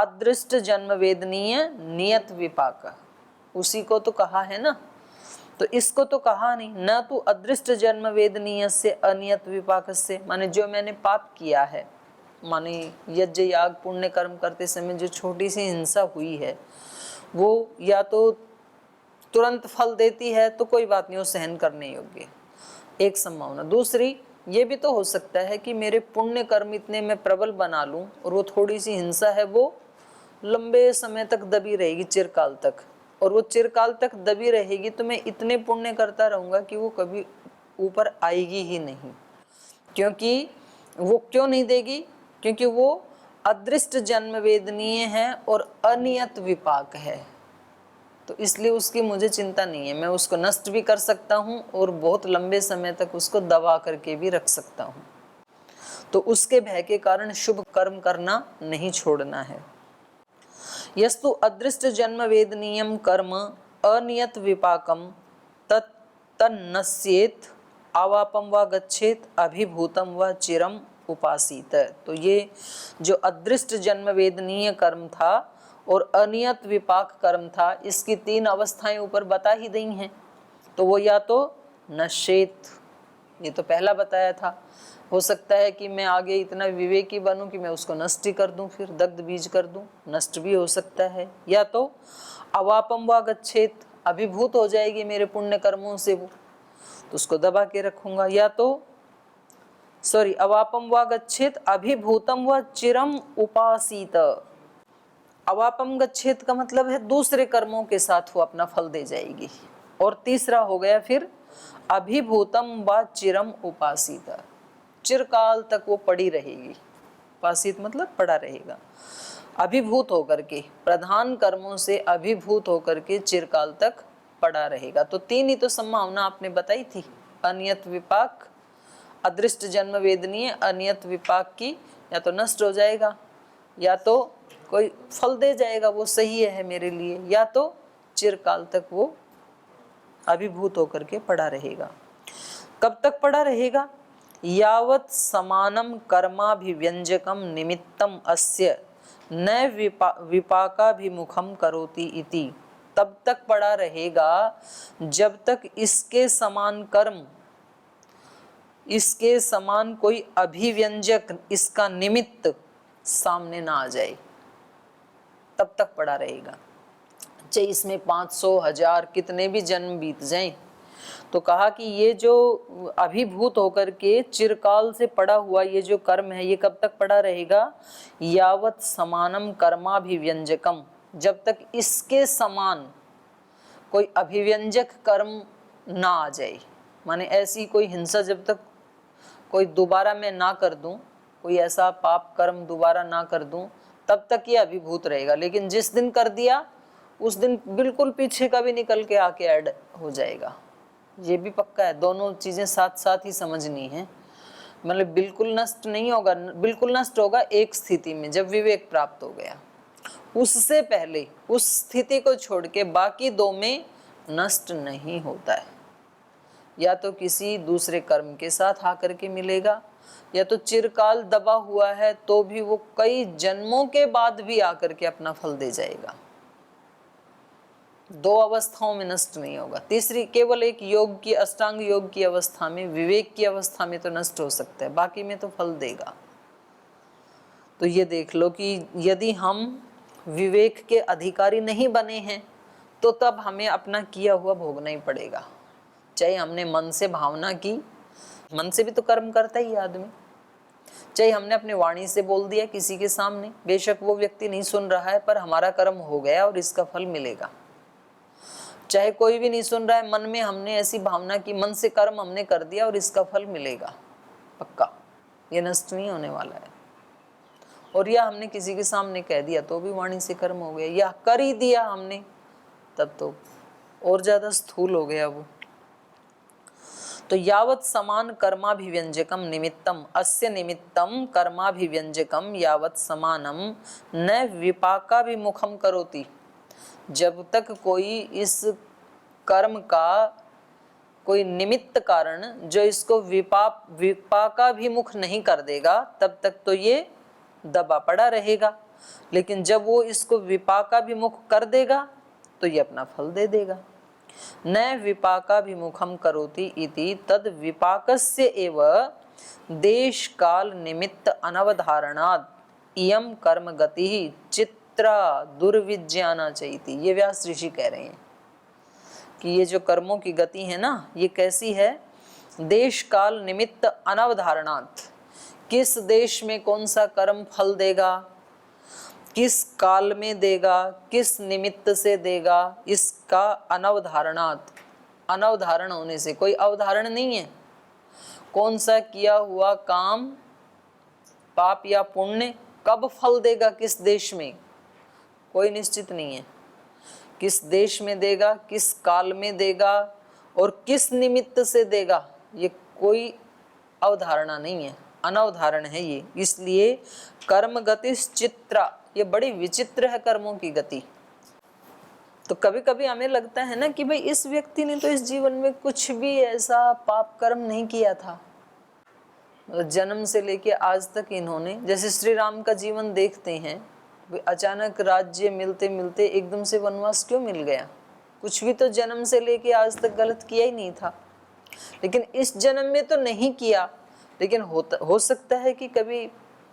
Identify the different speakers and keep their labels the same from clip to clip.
Speaker 1: अदृष्ट जन्म वेदनीय नियत विपाक, उसी को तो कहा है ना, तो इसको तो कहा नहीं, न तो अदृष्ट जन्म वेदनीय से अनियत विपाक से, माने जो मैंने पाप किया है, माने यज्ञ याग पुण्य कर्म करते समय जो छोटी सी हिंसा हुई है वो या तो तुरंत फल देती है तो कोई बात नहीं, वो सहन करने योग्य, एक संभावना। दूसरी ये भी तो हो सकता है कि मेरे पुण्य कर्म इतने मैं प्रबल बना लूं और वो थोड़ी सी हिंसा है वो लंबे समय तक दबी रहेगी, चिरकाल तक, और वो चिरकाल तक दबी रहेगी तो मैं इतने पुण्य करता रहूंगा कि वो कभी ऊपर आएगी ही नहीं। क्योंकि वो क्यों नहीं देगी? क्योंकि वो अदृष्ट जन्म वेदनीय है और अनियत विपाक है, तो इसलिए उसकी मुझे चिंता नहीं है, मैं उसको नष्ट भी कर सकता हूँ और बहुत लंबे समय तक उसको दबा करके भी रख सकता हूँ। तो उसके भय के कारण शुभ कर्म करना नहीं छोड़ना है। यस्तु अदृष्ट जन्म वेदनीयम कर्म अनियत विपाकम तन्नस्येत आवापम व गच्छेत अभिभूतम व चिरम उपासीत। तो ये जो अदृष्ट जन्म वेदनीय कर्म था और अनियत विपाक कर्म था, इसकी 3 अवस्थाएं ऊपर बता ही दी हैं। तो वो या तो नश्येत, ये तो पहला बताया था, हो सकता है कि मैं आगे इतना विवेकी बनूं कि मैं उसको नष्ट ही कर दूं, फिर दग्ध बीज कर दूं, नष्ट भी हो सकता है। या तो अवापम व गच्छेत, अभिभूत हो जाएगी मेरे पुण्य कर्मों से वो, तो उसको दबा के रखूंगा। या तो अवापम व गच्छेत अभिभूतम व चिरम उपासीत। अवापम गच्छेत का मतलब है दूसरे कर्मों के साथ वो अपना फल दे जाएगी। और तीसरा हो गया फिर अभिभूतम व चिरम उपासीत, चिरकाल तक वो पड़ी रहेगी। उपासीत मतलब पड़ा रहेगा, अभिभूत होकर के, प्रधान कर्मों से अभिभूत होकर के चिरकाल तक पड़ा रहेगा। तो 3 ही तो संभावना आपने बताई थी, अनियत विपाक, अदृष्ट जन्म वेदनीय अनियत विपाक की, या तो नष्ट हो जाएगा, या तो कोई फल दे जाएगा वो सही है मेरे लिए, या तो चिरकाल तक वो अभिभूत होकर के पड़ा रहेगा। कब तक पड़ा रहेगा? यावत समानम कर्माभिव्यंजकम निमित्तम अस्य न विपाकाभिमुखम करोति इति। तब तक पड़ा रहेगा जब तक इसके समान कर्म, इसके समान कोई अभिव्यंजक, इसका निमित्त सामने ना आ जाए, तब तक पड़ा रहेगा। चाहे इसमें 500 1000 कितने भी जन्म बीत जाएं, तो कहा कि ये जो अभिभूत होकर के चिरकाल से पड़ा हुआ ये जो कर्म है, ये कब तक पड़ा रहेगा? यावत समानम कर्माभिव्यंजकम, जब तक इसके समान कोई अभिव्यंजक कर्म ना आ जाए, माने ऐसी कोई हिंसा जब तक कोई दोबारा मैं ना कर दूं, कोई ऐसा पाप कर्म दोबारा ना कर दूं, तब तक ये अभिभूत रहेगा। लेकिन जिस दिन कर दिया उस दिन बिल्कुल पीछे का भी निकल के आके ऐड हो जाएगा, ये भी पक्का है। दोनों चीजें साथ साथ ही समझनी है, मतलब बिल्कुल नष्ट नहीं होगा, बिल्कुल नष्ट होगा एक स्थिति में जब विवेक प्राप्त हो गया, उससे पहले उस स्थिति को छोड़ के बाकी 2 में नष्ट नहीं होता है। या तो किसी दूसरे कर्म के साथ आकर के मिलेगा, या तो चिरकाल दबा हुआ है तो भी वो कई जन्मों के बाद भी आकर के अपना फल दे जाएगा। 2 अवस्थाओं में नष्ट नहीं होगा। तीसरी केवल एक योग की, अष्टांग योग की अवस्था में, विवेक की अवस्था में तो नष्ट हो सकता है, बाकी में तो फल देगा। तो ये देख लो कि यदि हम विवेक के अधिकारी नहीं बने हैं तो तब हमें अपना किया हुआ भोगना ही पड़ेगा। चाहे हमने मन से भावना की, मन से भी तो कर्म करता ही आदमी, चाहे हमने अपनी वाणी से बोल दिया किसी के सामने, बेशक वो व्यक्ति नहीं सुन रहा है पर हमारा कर्म हो गया और इसका फल मिलेगा। चाहे कोई भी नहीं सुन रहा है, मन में हमने ऐसी भावना की, मन से कर्म हमने कर दिया और इसका फल मिलेगा पक्का, ये नष्ट नहीं होने वाला है। और या हमने किसी के सामने कह दिया तो भी वाणी से कर्म हो गया, या कर ही दिया हमने तब तो और ज्यादा स्थूल हो गया वो। तो यावत समान कर्माभिव्यंजकम निमित्तम अस्य निमित्तम कर्माभिव्यंजकम यावत समानम न विपाकाभिमुखम करोति। जब तक कोई इस कर्म का कोई निमित्त कारण जो इसको विपाकाभिमुख नहीं कर देगा, तब तक तो ये दबा पड़ा रहेगा। लेकिन जब वो इसको विपाकाभिमुख कर देगा तो ये अपना फल दे देगा। न विपाकाभिमुखम करोति इति तद विपाकस्य एव देश काल निमित्त अनवधारणात् इयम कर्म गति चित्रा दुर्विज्ञाना चैति। ये व्यास ऋषि कह रहे हैं कि ये जो कर्मों की गति है ना, ये कैसी है? देश काल निमित्त अनवधारणात्, किस देश में कौन सा कर्म फल देगा, किस काल में देगा, किस निमित्त से देगा, इसका अनवधारणात्, अनवधारण होने से, कोई अवधारण नहीं है। कौन सा किया हुआ काम, पाप या पुण्य, कब फल देगा, किस देश में, कोई निश्चित नहीं है। किस देश में देगा, किस काल में देगा और किस निमित्त से देगा, ये कोई अवधारणा नहीं है, अनवधारण है ये। इसलिए कर्म गति चित्रा, ये बड़ी विचित्र है कर्मों की गति। तो कभी कभी हमें लगता है ना कि भाई इस व्यक्ति ने तो इस जीवन में कुछ भी ऐसा पाप कर्म नहीं किया था, जन्म से लेके आज तक इन्होंने, जैसे श्री राम का जीवन देखते हैं, अचानक राज्य मिलते मिलते एकदम से वनवास क्यों मिल गया? कुछ भी तो जन्म से लेके आज तक गलत किया ही नहीं था, लेकिन इस जन्म में तो नहीं किया, लेकिन हो सकता है कि कभी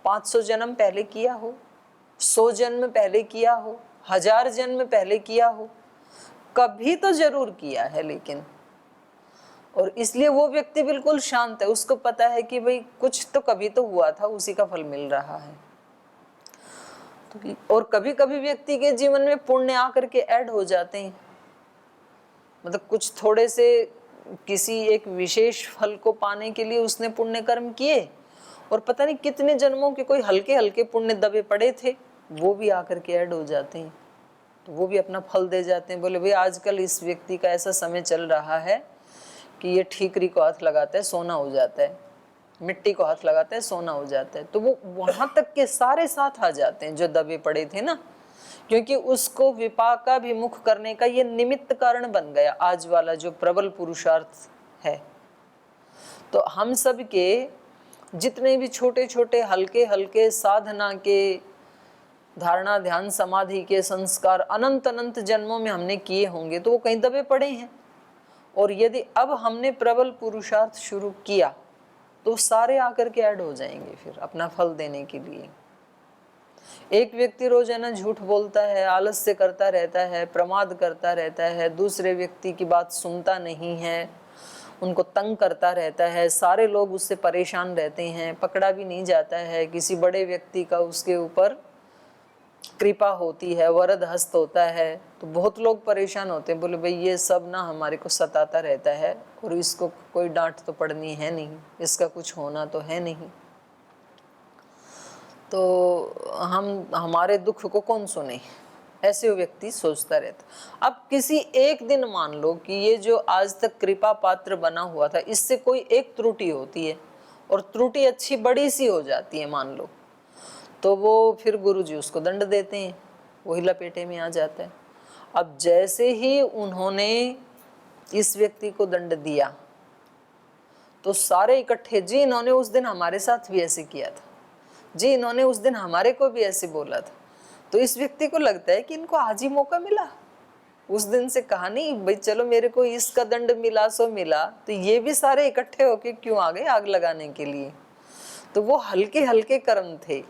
Speaker 1: 500 जन्म पहले किया हो, 100 जन्म पहले किया हो, 1000 जन्म पहले किया हो, कभी तो जरूर किया है। लेकिन और इसलिए वो व्यक्ति बिल्कुल शांत है, उसको पता है कि भाई कुछ तो कभी तो हुआ था, उसी का फल मिल रहा है। तो और कभी कभी व्यक्ति के जीवन में पुण्य आकर के ऐड हो जाते हैं, मतलब कुछ थोड़े से किसी एक विशेष फल को पाने के लिए उसने पुण्य कर्म किए और पता नहीं कितने जन्मों के कोई हल्के हल्के पुण्य दबे पड़े थे, वो भी आकर के ऐड हो जाते हैं, तो वो भी अपना फल दे जाते हैं। बोले भाई आजकल इस व्यक्ति का ऐसा समय चल रहा है कि ये ठीकरी को हाथ लगाता है सोना हो जाता है, मिट्टी को हाथ लगाता है सोना हो जाता है, तो वो वहां तक के सारे साथ आ जाते हैं जो दबे पड़े थे ना, क्योंकि उसको विपाकाभिमुख करने का ये निमित्त कारण बन गया आज वाला जो प्रबल पुरुषार्थ है। तो हम सब के जितने भी छोटे छोटे हल्के हल्के साधना के, धारणा ध्यान समाधि के संस्कार अनंत अनंत जन्मों में हमने किए होंगे, तो वो कहीं दबे पड़े हैं। और यदि अब हमने प्रबल पुरुषार्थ शुरू किया तो सारे आकर के ऐड हो जाएंगे फिर अपना फल देने के लिए। एक व्यक्ति रोजाना झूठ बोलता है, आलस्य करता रहता है, प्रमाद करता रहता है, दूसरे व्यक्ति की बात सुनता नहीं है, उनको तंग करता रहता है, सारे लोग उससे परेशान रहते हैं, पकड़ा भी नहीं जाता है, किसी बड़े व्यक्ति का उसके ऊपर कृपा होती है, वरद हस्त होता है, तो बहुत लोग परेशान होते हैं। बोले भाई ये सब ना हमारे को सताता रहता है और इसको कोई डांट तो पड़नी है नहीं, इसका कुछ होना तो है नहीं, तो हम हमारे दुख को कौन सुने, ऐसे व्यक्ति सोचता रहता। अब किसी एक दिन मान लो कि ये जो आज तक कृपा पात्र बना हुआ था, इससे कोई एक त्रुटि होती है और त्रुटि अच्छी बड़ी सी हो जाती है मान लो, तो वो फिर गुरुजी उसको दंड देते हैं, वही लपेटे में आ जाता है। अब जैसे ही उन्होंने इस व्यक्ति को दंड दिया तो सारे इकट्ठे, जी इन्होंने उस दिन हमारे साथ भी ऐसे किया था, जी इन्होंने उस दिन हमारे को भी ऐसे बोला था। तो इस व्यक्ति को लगता है कि इनको आज ही मौका मिला, उस दिन से कहा नहीं भाई चलो मेरे को इसका दंड मिला सो मिला, तो ये भी सारे इकट्ठे होके क्यों आ गए आग लगाने के लिए। तो वो हल्के हल्के कर्म थे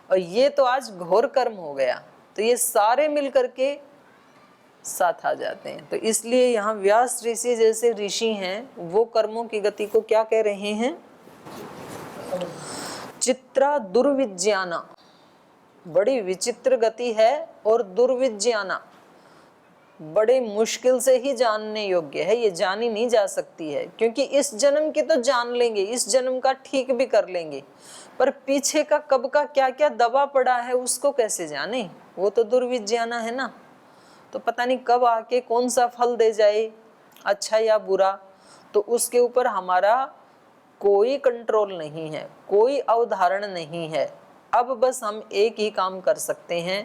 Speaker 1: और ये तो आज घोर कर्म हो गया, तो ये सारे मिल करके साथ आ जाते हैं। तो इसलिए यहाँ व्यास ऋषि जैसे ऋषि हैं वो कर्मों की गति को क्या कह रहे हैं? चित्रा दुर्विज्ञाना, बड़ी विचित्र गति है और दुर्विज्ञाना, बड़े मुश्किल से ही जानने योग्य है, ये जानी नहीं जा सकती है। क्योंकि इस जन्म की तो जान लेंगे, इस जन्म का ठीक भी कर लेंगे, पर पीछे का कब का क्या क्या दबा पड़ा है उसको कैसे जाने, वो तो दुर्विज्ञाना है ना। तो पता नहीं कब आके कौन सा फल दे जाए, अच्छा या बुरा, तो उसके ऊपर हमारा कोई कंट्रोल नहीं है, कोई अवधारण नहीं है। अब बस हम एक ही काम कर सकते हैं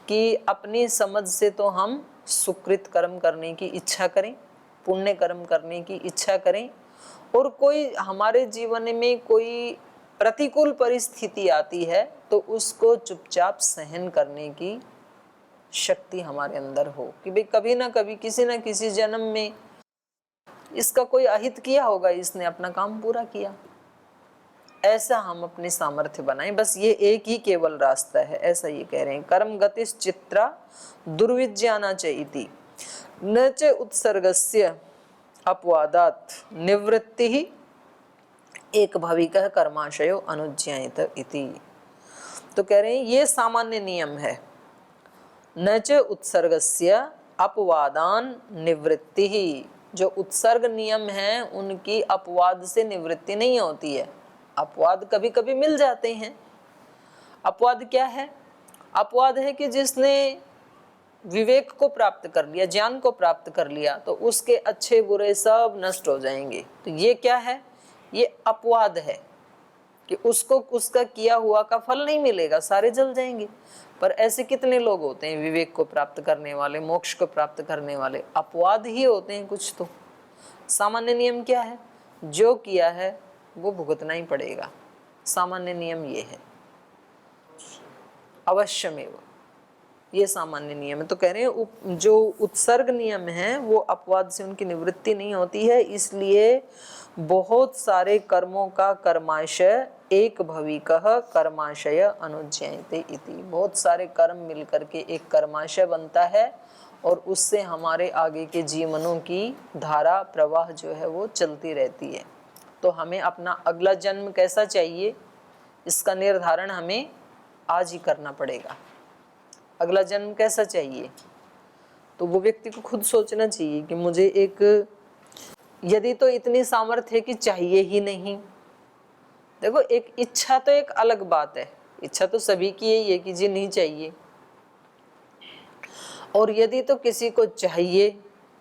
Speaker 1: कि अपनी समझ से तो हम सुकृत कर्म करने की इच्छा करें, पुण्य कर्म करने की इच्छा करें, और कोई हमारे जीवन में कोई प्रतिकूल परिस्थिति आती है तो उसको चुपचाप सहन करने की शक्ति हमारे अंदर हो कि भाई कभी ना कभी किसी ना किसी जन्म में इसका कोई अहित किया होगा, इसने अपना काम पूरा किया। ऐसा हम अपनी सामर्थ्य बनाएं, बस ये एक ही केवल रास्ता है, ऐसा ये कह रहे हैं। कर्म गतिश् चित्रा दुर्विज्ञाना च इति न च उत्सर्गस्य अपवादात् निवृत्ति ही एक भविकः कर्माशयो अनुज्ञायत इति। तो कह रहे हैं ये सामान्य नियम है, न च उत्सर्गस्य अपवादान निवृत्ति ही। जो उत्सर्ग नियम है उनकी अपवाद से निवृत्ति नहीं होती है। अपवाद कभी कभी मिल जाते हैं। अपवाद क्या है? अपवाद है कि जिसने विवेक को प्राप्त कर लिया, ज्ञान को प्राप्त कर लिया, तो उसके अच्छे बुरे सब नष्ट हो जाएंगे। तो ये क्या है? ये अपवाद है कि उसको उसका किया हुआ का फल नहीं मिलेगा, सारे जल जाएंगे। पर ऐसे कितने लोग होते हैं विवेक को प्राप्त करने वाले, मोक्ष को प्राप्त करने वाले? अपवाद ही होते हैं कुछ तो। सामान्य नियम क्या है? जो किया है वो भुगतना ही पड़ेगा। सामान्य नियम ये है, अवश्यमेव, ये सामान्य नियम है। तो कह रहे हैं जो उत्सर्ग नियम है वो अपवाद से उनकी निवृत्ति नहीं होती है, इसलिए बहुत सारे कर्मों का कर्माशय एक भविकः कर्माशय अनुज्ञायते इति। बहुत सारे कर्म मिलकर के एक कर्माशय बनता है और उससे हमारे आगे के जीवनों की धारा प्रवाह जो है वो चलती रहती है। तो हमें अपना अगला जन्म कैसा चाहिए, इसका निर्धारण हमें आज ही करना पड़ेगा। अगला जन्म कैसा चाहिए, तो वो व्यक्ति को खुद सोचना चाहिए कि मुझे एक, यदि तो इतनी सामर्थ्य है कि चाहिए ही नहीं। देखो, एक इच्छा तो एक अलग बात है, इच्छा तो सभी की यही है कि जी नहीं चाहिए। और यदि तो किसी को चाहिए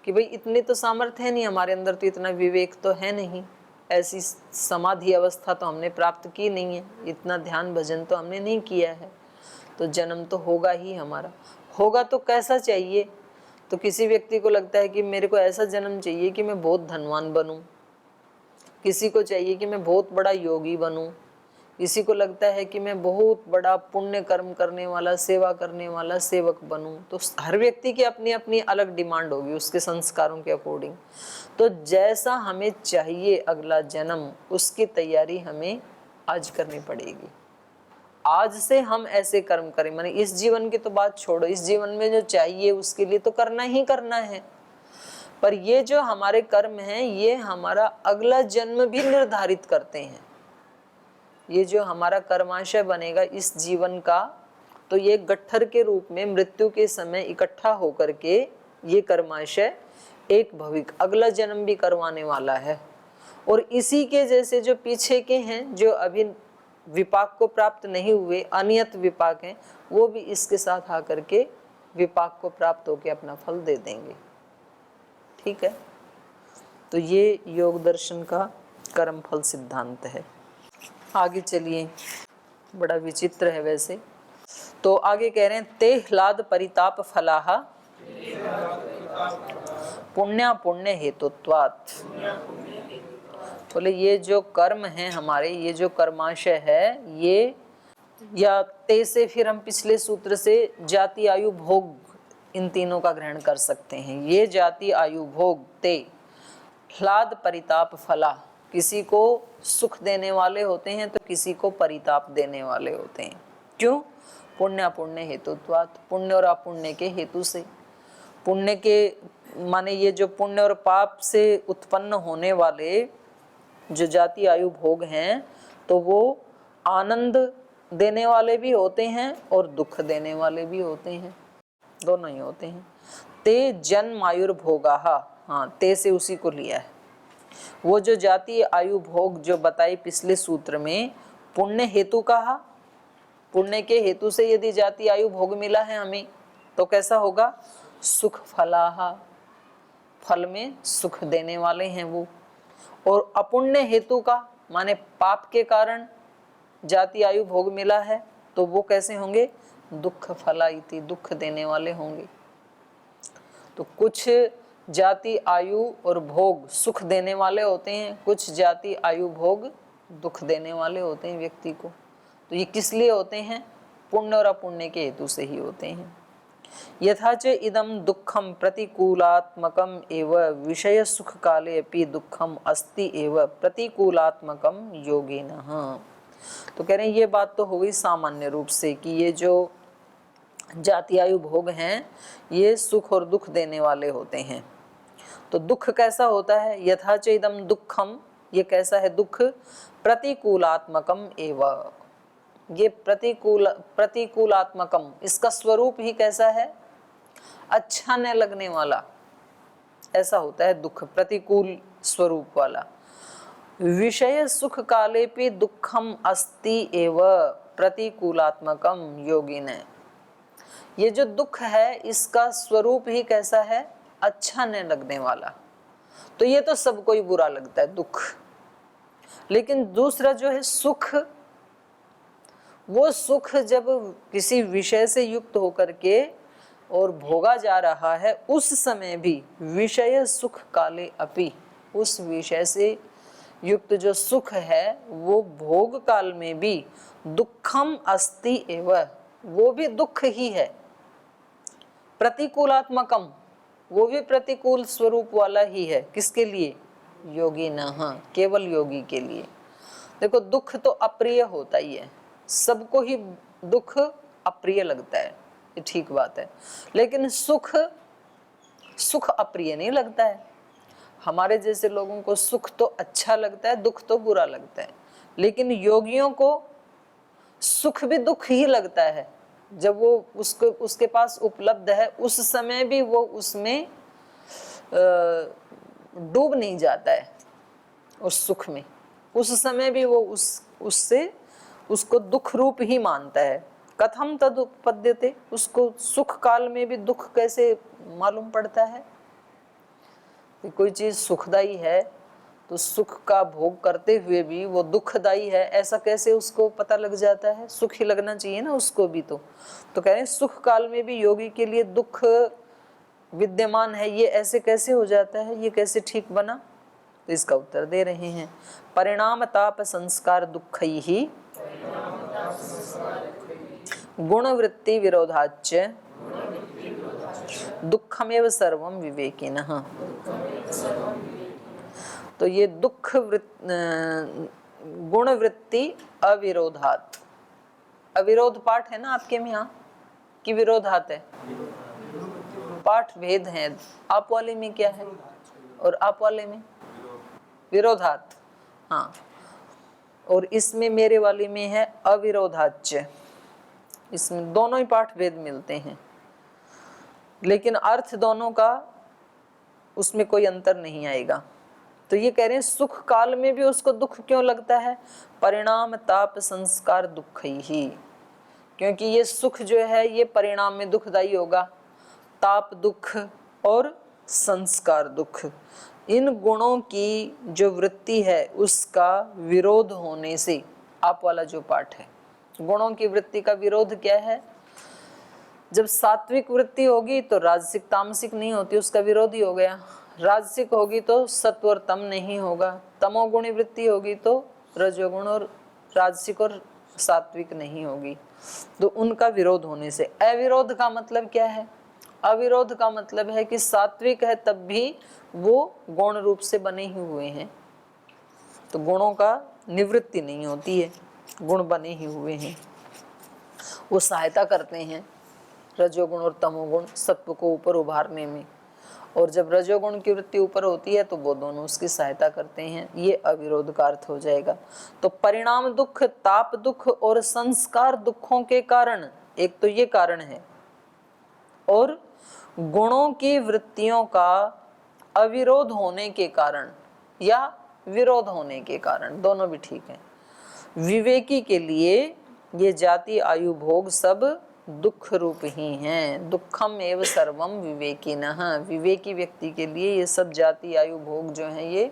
Speaker 1: कि भाई इतनी तो सामर्थ्य है नहीं हमारे अंदर, तो इतना विवेक तो है नहीं, ऐसी समाधि अवस्था तो हमने प्राप्त की नहीं है, इतना ध्यान भजन तो हमने नहीं किया है, तो जन्म तो होगा ही हमारा। होगा तो कैसा चाहिए? तो किसी व्यक्ति को लगता है कि मेरे को ऐसा जन्म चाहिए कि मैं बहुत धनवान बनूं, किसी को चाहिए कि मैं बहुत बड़ा योगी बनूं, किसी को लगता है कि मैं बहुत बड़ा पुण्य कर्म करने वाला, सेवा करने वाला सेवक बनूं। तो हर व्यक्ति की अपनी अपनी अलग डिमांड होगी उसके संस्कारों के अकॉर्डिंग। तो जैसा हमें चाहिए अगला जन्म, उसकी तैयारी हमें आज करनी पड़ेगी। आज से हम ऐसे कर्म करें, माने इस जीवन की तो बात छोड़ो, इस जीवन में जो चाहिए उसके लिए तो करना ही करना है, पर ये जो हमारे कर्म हैं ये हमारा अगला जन्म भी निर्धारित करते हैं। ये जो हमारा कर्माशय बनेगा इस जीवन का, तो ये गट्ठर के रूप में मृत्यु के समय इकट्ठा होकर के ये कर्माशय एक भविक अगला जन्म भी करवाने वाला है। और इसी के जैसे जो पीछे के हैं, जो अभी विपाक को प्राप्त नहीं हुए, अनियत विपाक हैं, वो भी इसके साथ आकर के विपाक को प्राप्त होकर अपना फल दे देंगे। ठीक है, तो ये योग दर्शन का कर्म फल सिद्धांत है। आगे चलिए, बड़ा विचित्र है वैसे। तो आगे कह रहे हैं, ते ह्लाद परिताप फलाहा पुण्या पुण्य हेतुत्वात्। बोले ये जो कर्म है हमारे, ये जो कर्माशय है, ये या ते से फिर हम पिछले सूत्र से जाति आयु भोग, इन तीनों का ग्रहण कर सकते हैं। ये जाति आयु भोग ते ह्लाद परिताप फला, किसी को सुख देने वाले होते हैं तो किसी को परिताप देने वाले होते हैं। क्यों? पुण्य पुण्य हेतुत्वात्, पुण्य और अपुण्य के हेतु से। पुण्य के माने ये जो पुण्य और पाप से उत्पन्न होने वाले जो जाति आयु भोग हैं, तो वो आनंद देने वाले भी होते हैं और दुख देने वाले भी होते हैं, दोनों ही होते हैं। ते जन्म आयुर्भोगाः, हाँ ते से उसी को लिया है। वो जो जाति आयु भोग जो बताई पिछले सूत्र में, पुण्य हेतु कहा, पुण्य के हेतु से यदि जाति आयु भोग मिला है हमें, तो कैसा होगा? सुख फलाहा, फल में सुख देने वाले हैं वो। और अपुण्य हेतु का माने पाप के कारण जाति आयु भोग मिला है, तो वो कैसे होंगे? दुख फलाइति, दुख देने वाले होंगे। तो कुछ जाति आयु और भोग सुख देने वाले होते हैं, कुछ जाति आयु भोग दुख देने वाले होते हैं व्यक्ति को। तो ये किस लिए होते हैं? पुण्य और अपुण्य के हेतु से ही होते हैं। यथा च इदं दुःखं प्रतिकूलात्मकम् एव विषय सुख काले अपि दुःखम अस्ति एव प्रतिकूलात्मकम योगिनः। तो कह रहे हैं ये बात तो हो गई सामान्य रूप से कि ये जो जाति आयु भोग हैं ये सुख और दुख देने वाले होते हैं। तो दुख कैसा होता है? यथा च इदं दुःखम, ये कैसा है दुख? प्रतिकूलात्मकम एव, ये प्रतिकूलात्मकम, इसका स्वरूप ही कैसा है? अच्छा न लगने वाला, ऐसा होता है दुख, प्रतिकूल स्वरूप वाला। विषय सुख काले पे दुखम अस्ति एव प्रतिकूलात्मकम योगिन। ये जो दुख है इसका स्वरूप ही कैसा है? अच्छा न लगने वाला। तो ये तो सबको ही बुरा लगता है दुख। लेकिन दूसरा जो है सुख, वो सुख जब किसी विषय से युक्त होकर के और भोगा जा रहा है उस समय भी विषय सुख काले अपि, उस विषय से युक्त जो सुख है वो भोग काल में भी दुखम अस्ति एव, वो भी दुख ही है। प्रतिकूलात्मकम, वो भी प्रतिकूल स्वरूप वाला ही है। किसके लिए? योगी न, केवल योगी के लिए। देखो दुख तो अप्रिय होता ही है, सबको ही दुख अप्रिय लगता है, ये ठीक बात है। लेकिन सुख, सुख अप्रिय नहीं लगता है। हमारे जैसे लोगों को सुख तो अच्छा लगता है, दुख तो बुरा लगता है। लेकिन योगियों को सुख भी दुख ही लगता है। जब वो उसके पास उपलब्ध है उस समय भी वो उसमें डूब नहीं जाता है, उस सुख में। उस समय भी वो उससे उसको दुख रूप ही मानता है। कथम तद उपपद्यते, उसको सुख काल में भी दुख कैसे मालूम पड़ता है? कि कोई चीज सुखदाई है तो सुख का भोग करते हुए भी वो दुखदाई है, ऐसा कैसे उसको पता लग जाता है? सुख ही लगना चाहिए ना उसको भी। तो कह रहे हैं सुख काल में भी योगी के लिए दुख विद्यमान है, ये ऐसे कैसे हो जाता है, ये कैसे ठीक बना? तो इसका उत्तर दे रहे हैं, परिणाम ताप संस्कार दुख ही गुणवृत्ति विरोधाच्च दुखमेव सर्वम विवेकिनः। तो ये दुख गुणवृत्ति अविरोधात, अविरोध पाठ है ना आपके में यहाँ कि विरोधात है? पाठ भेद है। आप वाले में क्या है और आप वाले में? विरोधात, हाँ। और इसमें मेरे वाले में है अविरोधाच्य। इसमें दोनों ही पाठ भेद मिलते हैं, लेकिन अर्थ दोनों का उसमें कोई अंतर नहीं आएगा। तो ये कह रहे हैं सुख काल में भी उसको दुख क्यों लगता है? परिणाम ताप संस्कार दुख ही, क्योंकि ये सुख जो है ये परिणाम में दुखदायी होगा। ताप दुख और संस्कार दुख, इन गुणों की जो वृत्ति है उसका विरोध होने से, आप वाला जो पाठ है, गुणों की वृत्ति का विरोध क्या है? जब सात्विक वृत्ति होगी तो राजसिक तामसिक नहीं होती, उसका विरोध ही हो गया। राजसिक होगी तो सत्व और तम नहीं होगा। तमोगुणी वृत्ति होगी तो रजोगुण और राजसिक और सात्विक नहीं होगी। तो उनका विरोध होने से, अविरोध का मतलब क्या है? अविरोध का मतलब है कि सात्विक है तब भी वो गुण रूप से बने ही हुए हैं, तो गुणों का निवृत्ति नहीं होती है, गुण बने ही हुए हैं, वो सहायता करते हैं रजोगुण और तमोगुण सत्व को ऊपर उभारने में। और जब रजोगुण की वृत्ति ऊपर होती है तो वो दोनों उसकी सहायता करते हैं। ये अविरोध का अर्थ हो जाएगा। तो परिणाम दुख, ताप दुख और संस्कार दुखों के कारण, एक तो ये कारण है, और गुणों की वृत्तियों का अविरोध होने के कारण या विरोध होने के कारण, दोनों भी ठीक है। विवेकी के लिए ये जाति आयु भोग सब दुख रूप ही हैं। दुखम एव सर्वम विवेकिनः, विवेकी व्यक्ति के लिए ये सब जाति आयु भोग जो हैं ये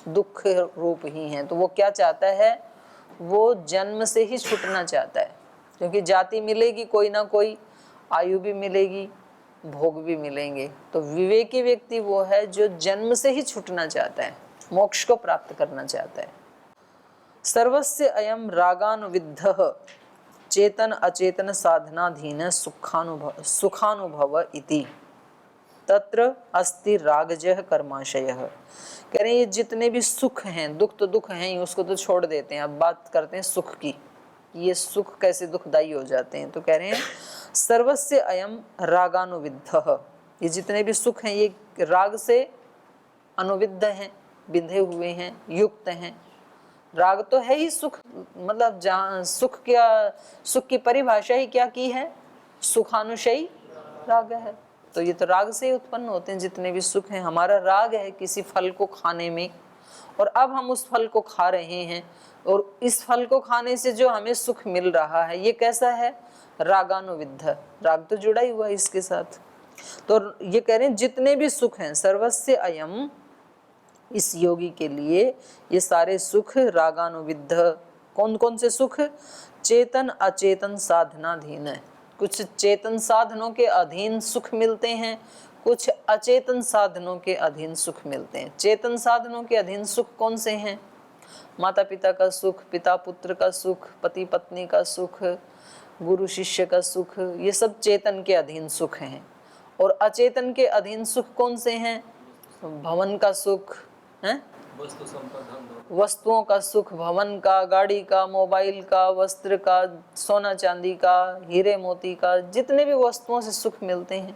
Speaker 1: दुख रूप ही हैं। तो वो क्या चाहता है? वो जन्म से ही छूटना चाहता है, क्योंकि जाति मिलेगी कोई ना कोई, आयु भी मिलेगी, भोग भी मिलेंगे। तो विवेकी व्यक्ति वो है जो जन्म से ही छूटना चाहता है, मोक्ष को प्राप्त करना चाहता है। सर्वस्य अयम रागानुविद्धः चेतन अचेतन साधनाधीन सुखानुभव इति तत्र अस्ति रागजः कर्माशयः। कह रहे हैं ये जितने भी सुख हैं, दुख तो दुख हैं ही, उसको तो छोड़ देते हैं, अब बात करते हैं सुख की, ये सुख कैसे दुखदायी हो जाते हैं। तो कह रहे हैं सर्वस्य अयम रागानुविद्धः, ये जितने भी सुख हैं ये राग से अनुविद्ध हैं, बिंधे हुए हैं, युक्त हैं। राग तो है ही सुख, मतलब जहाँ सुख की परिभाषा ही क्या की है, सुखानुशयी राग है। तो ये तो राग से ही उत्पन्न होते हैं जितने भी सुख हैं। हमारा राग है किसी फल को खाने में, और अब हम उस फल को खा रहे हैं, और इस फल को खाने से जो हमें सुख मिल रहा है ये कैसा है, रागानुविद्ध, राग तो जुड़ा ही हुआ है इसके साथ। तो ये कह रहे हैं जितने भी सुख हैं, सर्वस्य अयम, इस योगी के लिए ये सारे सुख रागानुविद्ध। कौन कौन से सुख, चेतन अचेतन साधनाधीन है। कुछ चेतन साधनों के अधीन सुख मिलते हैं, कुछ अचेतन साधनों के अधीन सुख मिलते हैं। चेतन साधनों के अधीन सुख कौन से हैं, माता पिता का सुख, पिता पुत्र का सुख, पति पत्नी का सुख, गुरु शिष्य का सुख, ये सब चेतन के अधीन सुख हैं। और अचेतन के अधीन सुख कौन से हैं, भवन का सुख है, वस्तुओं का सुख, भवन का, गाड़ी का, मोबाइल का, वस्त्र का, सोना चांदी का, हीरे मोती का, जितने भी वस्तुओं से सुख मिलते हैं।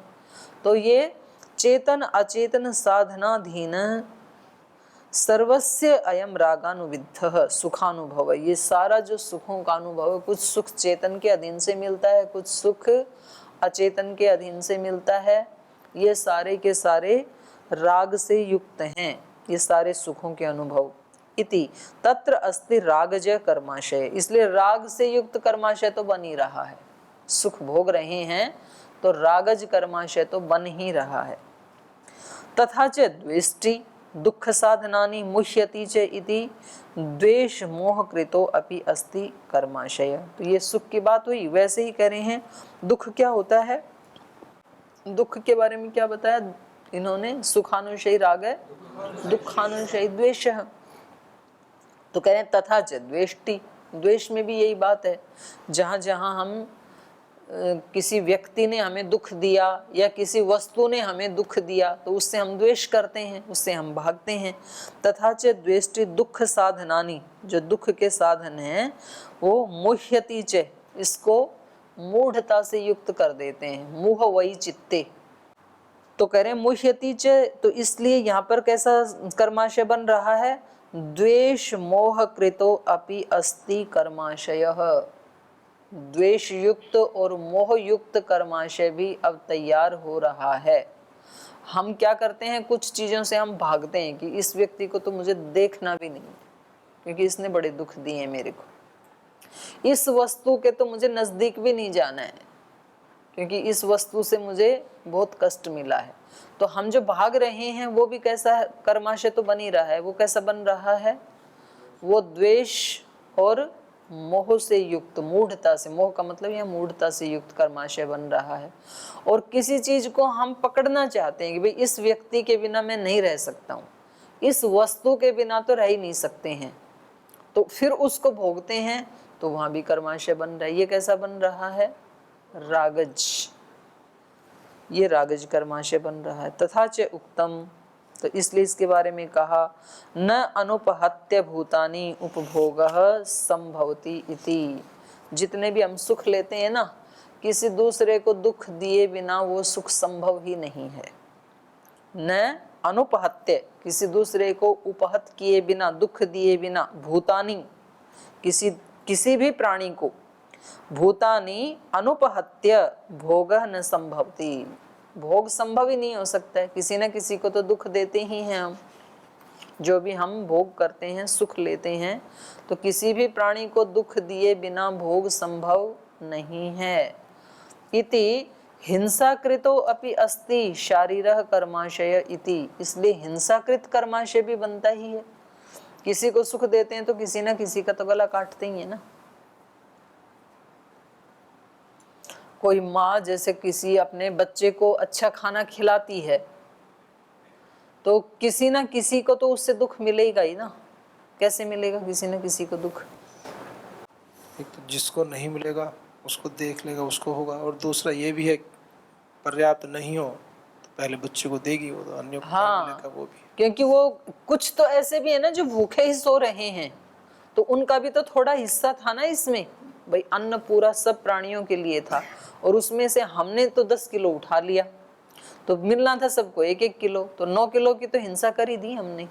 Speaker 1: तो ये चेतन अचेतन साधनाधीन सर्वस्य अयम रागानुविद्धः सुखानुभव, ये सारा जो सुखों का अनुभव, कुछ सुख चेतन के अधीन से मिलता है, कुछ सुख अचेतन के अधीन से मिलता है। ये सारे के सारे राग से युक्त हैं, ये सारे सुखों के अनुभव। इति तत्र अस्ति रागजय कर्माशय, इसलिए राग से युक्त कर्माशय तो बन ही रहा है। सुख भोग रहे हैं तो रागज कर्माशय तो बन ही रहा है। तथा च द्वेष्टि दुख साधनानि मुह्यति च इति द्वेष मोह कृतो अपि अस्ति कर्माशय। तो ये सुख की बात हुई, वैसे ही कह रहे हैं दुख क्या होता है। दुख के बारे में क्या बताया इन्होंने, सुखानुशयी राग है, दुखानुशयी द्वेष है। तो कह रहे हैं तथा च द्वेष्टि, द्वेष में भी यही बात है। जहाँ जहाँ हम किसी व्यक्ति ने हमें दुख दिया या किसी वस्तु ने हमें दुख दिया तो उससे हम द्वेष करते हैं, उससे हम भागते हैं। तथा च द्वेष्टि दुख साधनानि, जो दुख के साधन हैं वो मुह्यति च, इसको मूढ़ता से युक्त कर देते हैं, मुह वही चित्ते। तो कह रहे हैं मुह्यति च, तो इसलिए यहाँ पर कैसा कर्माशय बन रहा है, द्वेष मोह कृतो अपि अस्ति कर्माशयः। द्वेष युक्त और मोह युक्त कर्माशय भी अब तैयार हो रहा है। हम क्या करते हैं, कुछ चीज़ों से हम भागते हैं कि इस व्यक्ति को तो मुझे देखना भी नहीं क्योंकि इसने बड़े दुख दिए हैं मेरे को, इस वस्तु के तो मुझे नज़दीक भी नहीं जाना है क्योंकि इस वस्तु से मुझे बहुत कष्ट मिला है। तो हम जो भाग रहे हैं वो भी कैसा कर्माशय तो बन ही रहा है। वो कैसा बन रहा है, वो द्वेष और मोह से युक्त, मूढ़ता से, मोह का मतलब यह मूढ़ता से युक्त कर्माशय बन रहा है। और किसी चीज को हम पकड़ना चाहते हैं कि भाई इस व्यक्ति के बिना मैं नहीं रह सकता हूँ, इस वस्तु के बिना तो रह ही नहीं सकते हैं, तो फिर उसको भोगते हैं, तो वहां भी कर्माशय बन रहा है। ये कैसा बन रहा है, रागज, ये रागज कर्माशय बन रहा है। तथा च उक्तम, तो इसलिए इसके बारे में कहा, न अनुपहत्य भूतानि उपभोगः संभवति इति। जितने भी हम सुख लेते हैं ना, किसी दूसरे को दुख दिए बिना वो सुख संभव ही नहीं है। न अनुपहत्य, किसी दूसरे को उपहत किए बिना, दुख दिए बिना, भूतानि, किसी भी प्राणी को, भूतानि अनुपहत्य भोगः न संभवति, भोग संभव ही नहीं हो सकता है। किसी न किसी को तो दुख देते ही हैं हम, जो भी हम भोग करते हैं, सुख लेते हैं, तो किसी भी प्राणी को दुख दिए बिना भोग संभव नहीं है। इति हिंसाकृतो अपि अस्ति शारीरः कर्माशय इति, इसलिए हिंसाकृत कर्माशय भी बनता ही है। किसी को सुख देते हैं तो किसी न किसी का तो गला काटते ही है ना। कोई माँ जैसे किसी अपने बच्चे को अच्छा खाना खिलाती है तो किसी ना किसी को तो उससे दुख मिलेगा ही ना। कैसे मिलेगा किसी न किसी को दुख?
Speaker 2: एक तो जिसको नहीं मिलेगा उसको देख लेगा, उसको होगा। और दूसरा ये भी है, पर्याप्त नहीं हो तो पहले बच्चे को देगी, वो तो अन्य को क्या मिलेगा वो भी।
Speaker 1: क्योंकि वो कुछ तो ऐसे भी है ना जो भूखे ही सो रहे हैं, तो उनका भी तो थोड़ा हिस्सा था ना इसमें। भाई अन्न पूरा सब प्राणियों के लिए था और उसमें से हमने तो 10 किलो उठा लिया, तो मिलना था सबको 1-1 किलो, तो 9 किलो की तो हिंसा कर ही दी हमने।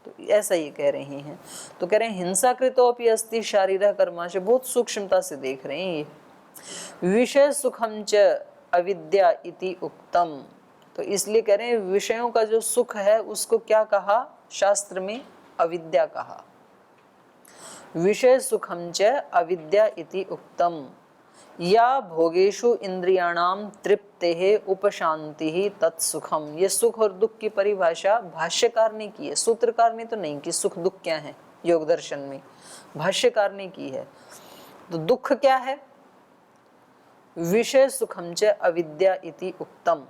Speaker 1: तो ऐसा ये कह रहे हैं। तो कह रहे हैं हिंसा कृतोपि अस्ति शारीरः कर्माशय, बहुत सूक्ष्मता से देख रहे हैं ये। विषय सुखम च अविद्या इति उक्तम, तो इसलिए कह रहे हैं विषयों का जो सुख है उसको क्या कहा शास्त्र में? अविद्या कहा। विषय सुखम च अविद्या इति उक्तम या भोगेषु इंद्रियाणाम तृप्तेः उपशांति तत्सुखम। ये सुख और दुख की परिभाषा भाष्यकार ने की है, सूत्रकार ने तो नहीं की। सुख दुख क्या है योग दर्शन में, भाष्यकार ने की है। तो दुख क्या है? विषय सुखम च अविद्या इति उक्तम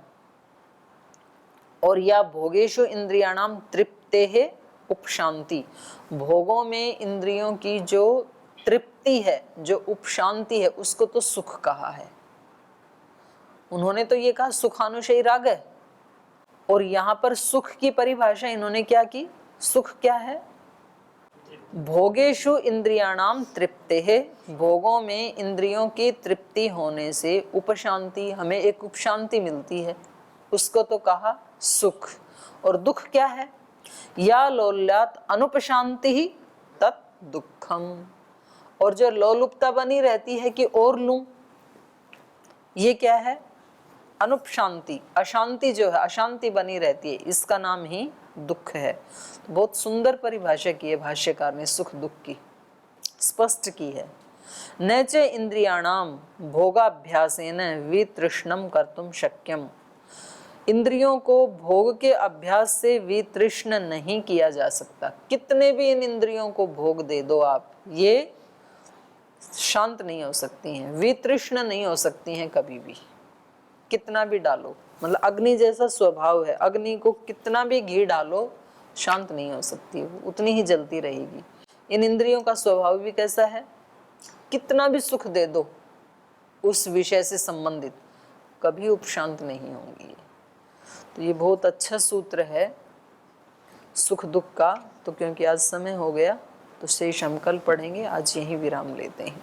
Speaker 1: और या भोगेषु इंद्रियाणाम तृप्तेः उपशांति, भोगों में इंद्रियों की जो तृप्ति है, जो उपशांति है, उसको तो सुख कहा है। उन्होंने तो ये कहा सुखानुशयी राग है, और यहां पर सुख की परिभाषा इन्होंने क्या की? सुख क्या है? भोगेषु इंद्रियाणाम तृप्तेः, भोगों में इंद्रियों की तृप्ति होने से उपशांति, हमें एक उपशांति मिलती है, उसको तो कहा सुख। और दुख क्या है? या लोल्यात अनुपशांति ही तत् दुखम, और जो लोलुपता बनी रहती है कि और लूं, ये क्या है? अनुपशांति, अशांति जो है, अशांति बनी रहती है, इसका नाम ही दुख है। तो बहुत सुंदर परिभाषा की है भाष्यकार ने सुख दुख की, स्पष्ट की है। न च इंद्रियाणाम भोगाभ्यासेन वितृष्णम कर्तुम शक्यम, इंद्रियों को भोग के अभ्यास से वितृष्ण नहीं किया जा सकता। कितने भी इन इंद्रियों को भोग दे दो आप, ये शांत नहीं हो सकती हैं, वितृष्ण नहीं हो सकती हैं कभी भी, कितना भी डालो। मतलब अग्नि जैसा स्वभाव है, अग्नि को कितना भी घी डालो शांत नहीं हो सकती, वो उतनी ही जलती रहेगी। इन इंद्रियों का स्वभाव भी कैसा है? कितना भी सुख दे दो उस विषय से संबंधित, कभी उपशांत नहीं होंगी। तो ये बहुत अच्छा सूत्र है सुख दुख का। तो क्योंकि आज समय हो गया तो शेष हम कल पढ़ेंगे, आज यहीं विराम लेते हैं।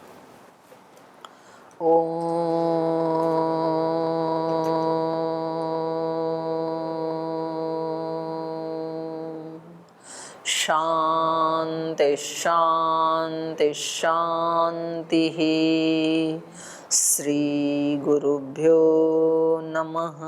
Speaker 1: शांति शांति शांति। श्री गुरुभ्यो नमः।